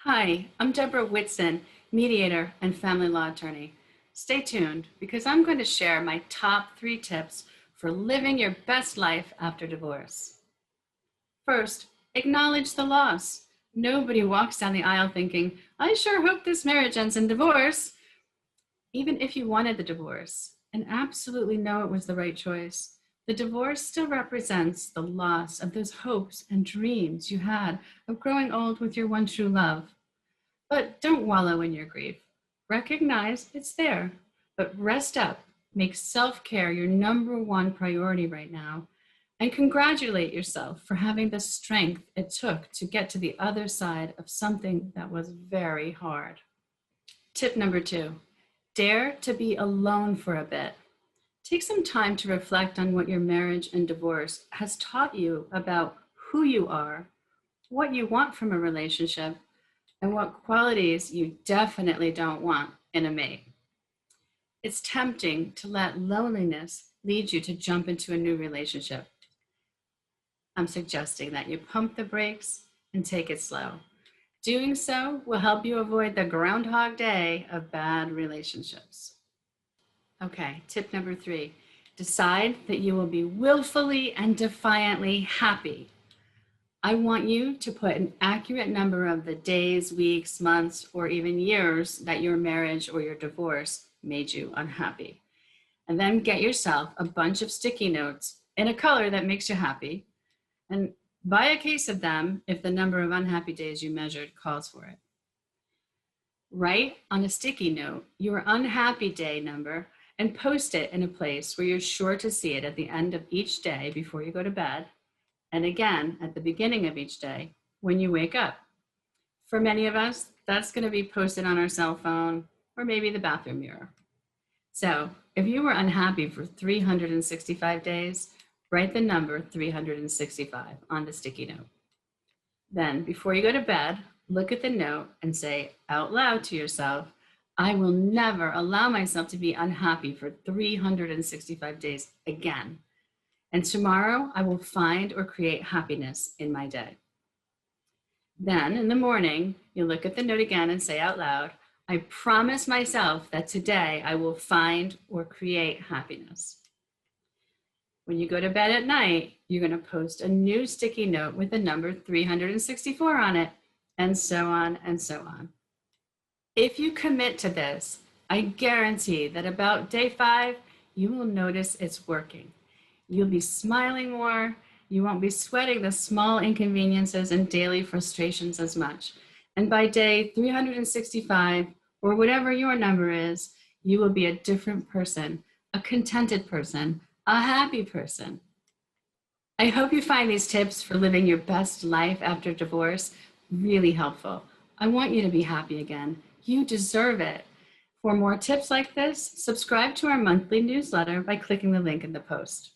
Hi, I'm Debra Whitson, mediator and family law attorney. Stay tuned because I'm going to share my top 3 tips for living your best life after divorce. First, acknowledge the loss. Nobody walks down the aisle thinking, I sure hope this marriage ends in divorce. Even if you wanted the divorce and absolutely know it was the right choice, the divorce still represents the loss of those hopes and dreams you had of growing old with your one true love. But don't wallow in your grief. Recognize it's there, but rest up. Make self-care your number 1 priority right now, and congratulate yourself for having the strength it took to get to the other side of something that was very hard. Tip number 2, dare to be alone for a bit. Take some time to reflect on what your marriage and divorce has taught you about who you are, what you want from a relationship, and what qualities you definitely don't want in a mate. It's tempting to let loneliness lead you to jump into a new relationship. I'm suggesting that you pump the brakes and take it slow. Doing so will help you avoid the Groundhog Day of bad relationships. Okay, tip number 3, decide that you will be willfully and defiantly happy. I want you to put an accurate number of the days, weeks, months, or even years that your marriage or your divorce made you unhappy. And then get yourself a bunch of sticky notes in a color that makes you happy, and buy a case of them if the number of unhappy days you measured calls for it. Write on a sticky note your unhappy day number and post it in a place where you're sure to see it at the end of each day before you go to bed, and again at the beginning of each day when you wake up. For many of us, that's going to be posted on our cell phone or maybe the bathroom mirror. So if you were unhappy for 365 days, write the number 365 on the sticky note. Then before you go to bed, look at the note and say out loud to yourself, I will never allow myself to be unhappy for 365 days again. And tomorrow I will find or create happiness in my day. Then in the morning, you look at the note again and say out loud, I promise myself that today I will find or create happiness. When you go to bed at night, you're going to post a new sticky note with the number 364 on it, and so on and so on. If you commit to this, I guarantee that about day 5, you will notice it's working. You'll be smiling more. You won't be sweating the small inconveniences and daily frustrations as much. And by day 365, or whatever your number is, you will be a different person, a contented person, a happy person. I hope you find these tips for living your best life after divorce really helpful. I want you to be happy again. You deserve it. For more tips like this, subscribe to our monthly newsletter by clicking the link in the post.